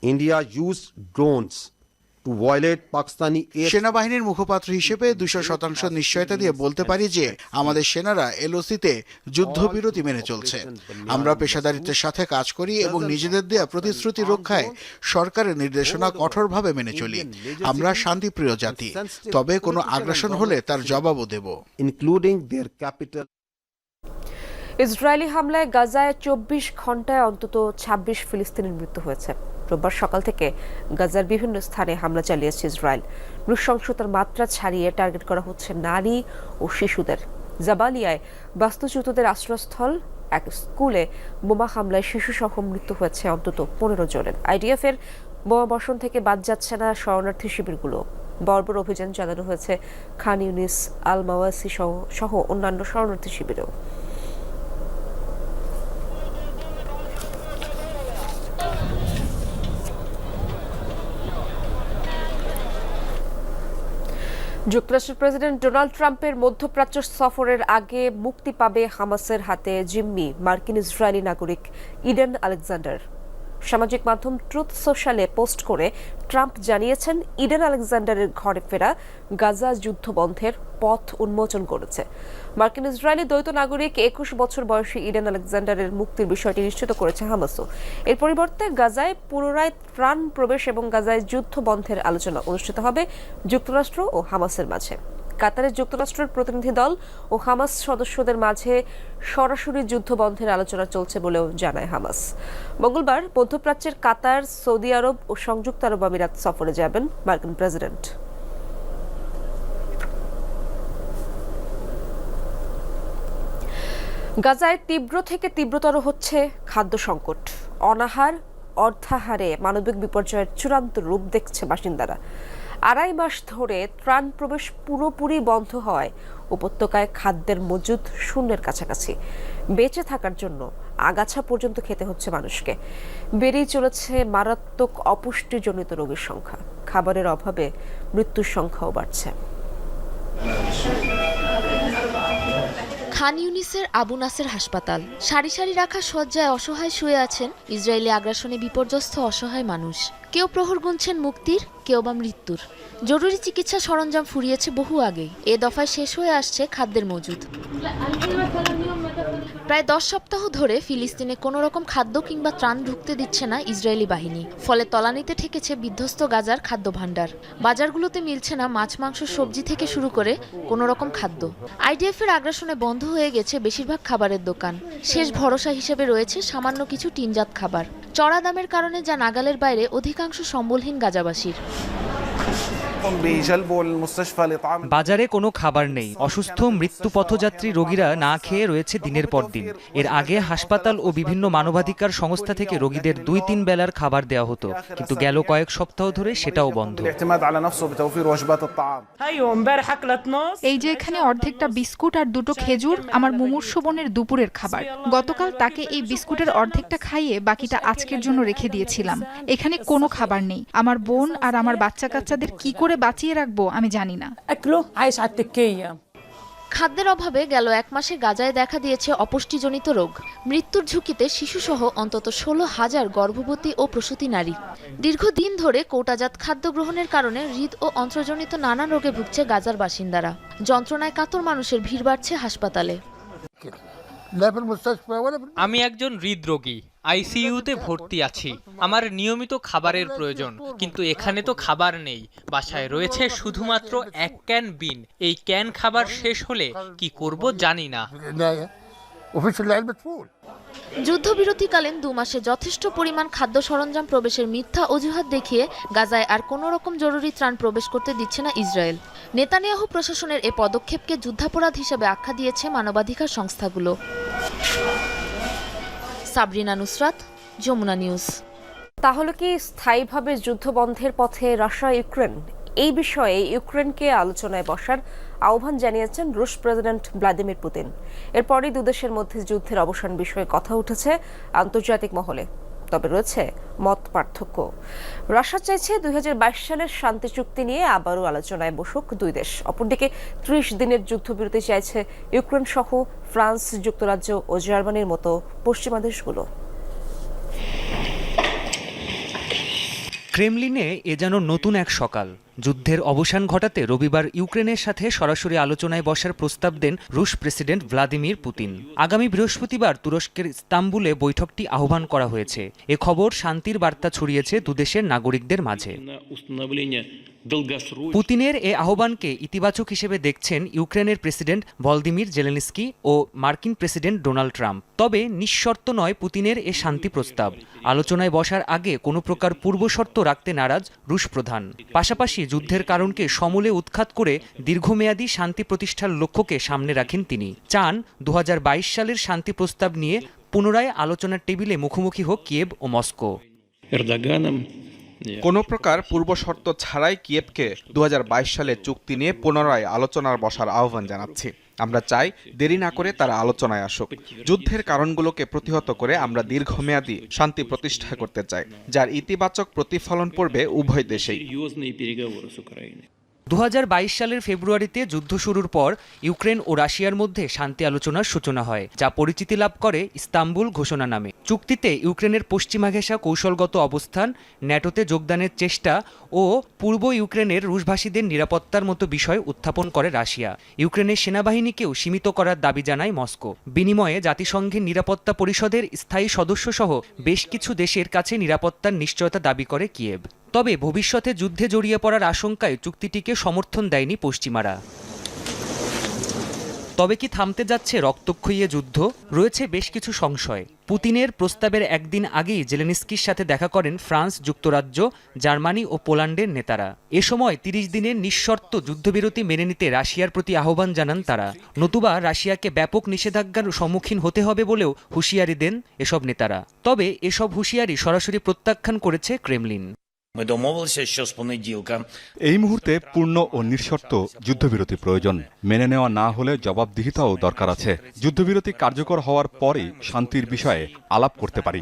India used drones to violate Pakistani air. সেনাবাহিনীর মুখপাত্র হিসেবে 200% নিশ্চয়তা দিয়ে বলতে পারি যে আমাদের সেনারা এলওসিতে যুদ্ধবিরতি মেনে চলছে। আমরা পেশাদারিত্বের সাথে কাজ করি এবং নিজেদের দেয়া প্রতিশ্রুতি রক্ষায় সরকারের নির্দেশনা কঠোরভাবে মেনে চলি। আমরা শান্তিপ্রিয় জাতি, তবে কোনো আগ্রাসন হলে তার জবাবও দেব। Including their capital. ইসরায়েলি হামলায় গাজায় 24 ঘন্টায় অন্তত 26 ফিলিস্তিনির মৃত্যু হয়েছে। রোববার সকাল থেকে গাজার বিভিন্ন স্থানে হামলা চালিয়েছে ইসরায়েল। নৃশংসতার মাত্রা ছাড়িয়ে টার্গেট করা হচ্ছে নারী ও শিশুদের। জাবালিয়ায় বাস্তুচ্যুতদের আশ্রয়স্থল এক স্কুলে বোমা হামলায় শিশুসহ মৃত্যু হয়েছে অন্তত 15 জনের। আইডিএফ এর বোমা বর্ষণ থেকে বাদ যাচ্ছে না শরণার্থী শিবিরগুলো। বর্বর অভিযান চালানো হয়েছে খান ইউনিস, আল মাওয়াসি সহ অন্যান্য শরণার্থী শিবিরেও। যুক্তরাষ্ট্রের প্রেসিডেন্ট ডোনাল্ড ট্রাম্পের মধ্যপ্রাচ্য সফরের আগে মুক্তি পাবে হামাসের হাতে জিম্মি মার্কিন ইসরায়েলি নাগরিক ইডেন আলেকজান্ডার। সামাজিক মাধ্যম ট্রুথ সোশ্যালে পোস্ট করে ট্রাম্প জানিয়েছেন ইডেন আলেকজান্ডারের ঘরে ফেরা গাজা যুদ্ধ বন্ধের পথ উন্মোচন করেছে। মার্কিন ইসরায়েলি দ্বৈত নাগরিক 21 বছর বয়সী ইডেন আলেকজান্ডারের মুক্তির বিষয়টি নিশ্চিত করেছে হামাসও। এর পরিবর্তে গাজায় পুনরায় ত্রাণ প্রবেশ এবং গাজায় যুদ্ধ বন্ধের আলোচনা অনুষ্ঠিত হবে যুক্তরাষ্ট্র ও হামাসের মাঝে। কাতারে যুক্তরাষ্ট্রের প্রতিনিধি দল ও হামাস সদস্যদের মাঝে সরাসরি যুদ্ধ বন্ধের আলোচনা চলছে বলেও জানায় হামাস। মঙ্গলবার মধ্যপ্রাচ্যের কাতার, সৌদি আরব ও সংযুক্ত আরব আমিরাত সফরে যাবেন মার্কিন প্রেসিডেন্ট। গাজায় তীব্র থেকে তীব্রতর হচ্ছে খাদ্য সংকট। অনাহার, অর্ধাহারে মানবিক বিপর্যয়ের চূড়ান্ত রূপ দেখছে বাসিন্দারা। 2.5 মাস ধরে ত্রাণ প্রবেশ পুরোপুরি বন্ধ হওয়ায় উপত্যকায় খাদ্যের মজুদ শূন্যের কাছাকাছি। বেঁচে থাকার জন্য আগাছা পর্যন্ত খেতে হচ্ছে মানুষকে। বেড়েই চলেছে মারাত্মক অপুষ্টিজনিত রোগের সংখ্যা। খাবারের অভাবে মৃত্যুর সংখ্যাও বাড়ছে। খান ইউনিসের আবু নাসের হাসপাতাল। সারি সারি রাখা শয্যায় অসহায় শুয়ে আছেন ইসরায়েলি আগ্রাসনে বিপর্যস্ত অসহায় মানুষ। কেউ প্রহর গুনছেন মুক্তির, কেউ বা মৃত্যুর। জরুরি চিকিৎসা সরঞ্জাম ফুরিয়েছে বহু আগেই। এ দফায় শেষ হয়ে আসছে খাদ্যের মজুদ। প্রায় 10 সপ্তাহ ধরে ফিলিস্তিনে কোনো রকম খাদ্য কিংবা ত্রাণ ঢুকতে দিচ্ছে না ইসরায়েলি বাহিনী। ফলে তলানিতে ঠেকেছে বিধ্বস্ত গাজার খাদ্য ভাণ্ডার। বাজারগুলোতে মিলছে না মাছ, মাংস, সবজি থেকে শুরু করে কোনো রকম খাদ্য। আইডিএফ এর আগ্রাসনে বন্ধ হয়ে গেছে বেশিরভাগ খাবারের দোকান। শেষ ভরসা হিসেবে রয়েছে সামান্য কিছু টিনজাত খাবার। চড়া দামের কারণে যা নাগালের বাইরে অধিকাংশ সম্বলহীন গাজাবাসীর। বাজারে কোনো খাবার নেই। অসুস্থ, মৃত্যু পথযাত্রী রোগীরা না খেয়ে রয়েছে দিনের পর দিন। এর আগে হাসপাতাল ও বিভিন্ন মানবাধিকার সংস্থা থেকে রোগীদের 2-3 বেলার খাবার দেওয়া হতো, কিন্তু গেল কয়েক সপ্তাহ ধরে সেটাও বন্ধ। এই যে এখানে অর্ধেকটা বিস্কুট আর 2টো খেজুর আমার মুমূর্ষু বোনের দুপুরের খাবার। গতকাল তাকে এই বিস্কুটের অর্ধেকটা খাইয়ে বাকিটা আজকের জন্য রেখে দিয়েছিলাম। এখানে কোনো খাবার নেই। আমার বোন আর আমার বাচ্চা কাচ্চাদের কি করে বাঁচিয়ে রাখবো আমি জানি না। খাদ্যের অভাবে গেল 1 মাসে গাজায় দেখা দিয়েছে অপুষ্টিজনিত রোগ। মৃত্যুর ঝুঁকিতে শিশুসহ অন্তত 16,000 গর্ভবতী ও প্রসূতি নারী। দীর্ঘদিন ধরে কৌটাজাত খাদ্য গ্রহণের কারণে হৃদ ও অন্ত্রজনিত নানা রোগে ভুগছে গাজার বাসিন্দারা। যন্ত্রণায় কাতর মানুষের ভিড় বাড়ছে হাসপাতালে। আমি একজন হৃদরোগী, আইসিইউতে ভর্তি আছি। আমার নিয়মিত খাবারের প্রয়োজন, কিন্তু এখানে তো খাবার নেই। বাসায় রয়েছে শুধুমাত্র 1 ক্যান বিন। এই ক্যান খাবার শেষ হলে কি করব জানি না। যুদ্ধবিরতিকালীন 2 মাসে যথেষ্ট পরিমাণ খাদ্য সরঞ্জাম প্রবেশের মিথ্যা অজুহাত দেখিয়ে গাজায় আর কোনো রকম জরুরি ত্রাণ প্রবেশ করতে দিচ্ছে না ইসরায়েল। নেতানিয়াহু প্রশাসনের এ পদক্ষেপকে যুদ্ধাপরাধ হিসেবে আখ্যা দিয়েছে মানবাধিকার সংস্থাগুলো। সাবরিনা নুসরাত, যমুনা নিউজ। তাহলে কি স্থায়ীভাবে যুদ্ধ বন্ধের পথে রাশিয়া ইউক্রেন? এই বিষয়ে ইউক্রেনকে আলোচনায় বসার আহ্বান জানিয়েছেন রুশ প্রেসিডেন্ট ভ্লাদিমির পুতিন। এরপরই দুদেশের মধ্যে যুদ্ধের অবসান বিষয়ে কথা উঠেছে আন্তর্জাতিক মহলে। তবে রয়েছে মত পার্থক্য। রাশিয়া চাইছে 2022 সালের শান্তি চুক্তি নিয়ে আবারও আলোচনায় বসুক দুই দেশ। অপরদিকে 30 দিনের যুদ্ধবিরতি চাইছে ইউক্রেন সহ ফ্রান্স, যুক্তরাজ্য ও জার্মানির মতো পশ্চিমা দেশগুলো। ক্রেমলিনে এ যেন নতুন এক সকাল। যুদ্ধের অবসান ঘটাতে রবিবার ইউক্রেনের সাথে সরাসরি আলোচনায় বসার প্রস্তাব দেন রুশ প্রেসিডেন্ট ভ্লাদিমির পুতিন। আগামী বৃহস্পতিবার তুরস্কের ইস্তাম্বুলে বৈঠকটি আহ্বান করা হয়েছে। এ খবর শান্তির বার্তা ছড়িয়েছে দুদেশের নাগরিকদের মাঝে। পুতিনের এ আহ্বানকে ইতিবাচক হিসেবে দেখছেন ইউক্রেনের প্রেসিডেন্ট ভলদিমির জেলেনস্কি ও মার্কিন প্রেসিডেন্ট ডোনাল্ড ট্রাম্প। তবে নিঃশর্ত নয় পুতিনের এ শান্তি প্রস্তাব। আলোচনায় বসার আগে কোনো প্রকার পূর্বশর্ত রাখতে নারাজ রুশ প্রধান। পাশাপাশি যুদ্ধের কারণকে সমূলে উৎখাত করে দীর্ঘমেয়াদী শান্তি প্রতিষ্ঠার লক্ষ্যকে সামনে রাখেন তিনি। চান 2022 সালের শান্তি প্রস্তাব নিয়ে পুনরায় আলোচনার টেবিলে মুখোমুখি হোক কিয়েভ ও মস্কো। কোনো প্রকার পূর্বশর্ত ছাড়াই কিয়েভকে 2022 সালের চুক্তি নিয়ে পুনরায় আলোচনার বসার আহ্বান জানাচ্ছি। আমরা চাই দেরি না করে তারা আলোচনায় আসুক। যুদ্ধের কারণগুলোকে প্রতিহত করে আমরা দীর্ঘমেয়াদী শান্তি প্রতিষ্ঠা করতে চাই, যার ইতিবাচক প্রতিফলন পড়বে উভয় দেশেই। 2022 সালের ফেব্রুয়ারিতে যুদ্ধ শুরুর পর ইউক্রেন ও রাশিয়ার মধ্যে শান্তি আলোচনার সূচনা হয়, যা পরিচিতি লাভ করে ইস্তাম্বুল ঘোষণা নামে। চুক্তিতে ইউক্রেনের পশ্চিমা ঘেঁষা কৌশলগত অবস্থান, ন্যাটোতে যোগদানের চেষ্টা ও পূর্ব ইউক্রেনের রুশভাষীদের নিরাপত্তার মতো বিষয় উত্থাপন করে রাশিয়া। ইউক্রেনের সেনাবাহিনীকেও সীমিত করার দাবি জানায় মস্কো। বিনিময়ে জাতিসংঘের নিরাপত্তা পরিষদের স্থায়ী সদস্যসহ বেশ কিছু দেশের কাছে নিরাপত্তার নিশ্চয়তা দাবি করে কিয়েভ। তবে ভবিষ্যতে যুদ্ধে জড়িয়ে পড়ার আশঙ্কায় চুক্তিটিকে সমর্থন দেয়নি পশ্চিমারা। তবে কি থামতে যাচ্ছে রক্তক্ষয়ী যুদ্ধ? রয়েছে বেশ কিছু সংশয়। পুতিনের প্রস্তাবের একদিন আগেই জেলেনস্কির সাথে দেখা করেন ফ্রান্স, যুক্তরাজ্য, জার্মানি ও পোল্যান্ডের নেতারা। এ সময় 30 দিনের নিঃশর্ত যুদ্ধবিরতি মেনে নিতে রাশিয়ার প্রতি আহ্বান জানান তারা। নতুবা রাশিয়াকে ব্যাপক নিষেধাজ্ঞার সম্মুখীন হতে হবে বলেও হুঁশিয়ারি দেন এসব নেতারা। তবে এসব হুঁশিয়ারি সরাসরি প্রত্যাখ্যান করেছে ক্রেমলিন। এই মুহূর্তে পূর্ণ ও নিঃশর্ত যুদ্ধবিরতি প্রয়োজন। মেনে নেওয়া না হলে জবাবদিহিতাও দরকার আছে। যুদ্ধবিরতি কার্যকর হওয়ার পরেই শান্তির বিষয়ে আলাপ করতে পারি।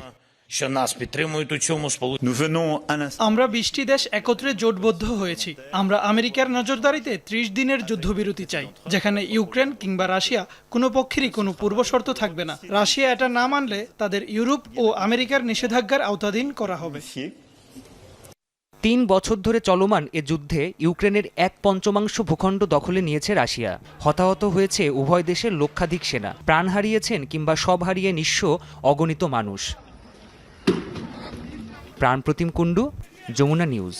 আমরা 20টি দেশ একত্রে জোটবদ্ধ হয়েছি। আমরা আমেরিকার নজরদারিতে 30 দিনের যুদ্ধবিরতি চাই, যেখানে ইউক্রেন কিংবা রাশিয়া কোনো পক্ষেরই কোনো পূর্বশর্ত থাকবে না। রাশিয়া এটা না মানলে তাদের ইউরোপ ও আমেরিকার নিষেধাজ্ঞার আওতাধীন করা হবে। 3 বছর ধরে চলমান এ যুদ্ধে ইউক্রেনের 1/5 ভূখণ্ড দখলে নিয়েছে রাশিয়া। হতাহত হয়েছে উভয় দেশের লক্ষাধিক সেনা, প্রাণ হারিয়েছেন কিংবা সব হারিয়ে নিঃস্ব অগণিত মানুষ। প্রাণপ্রতিম কুণ্ডু, যমুনা নিউজ।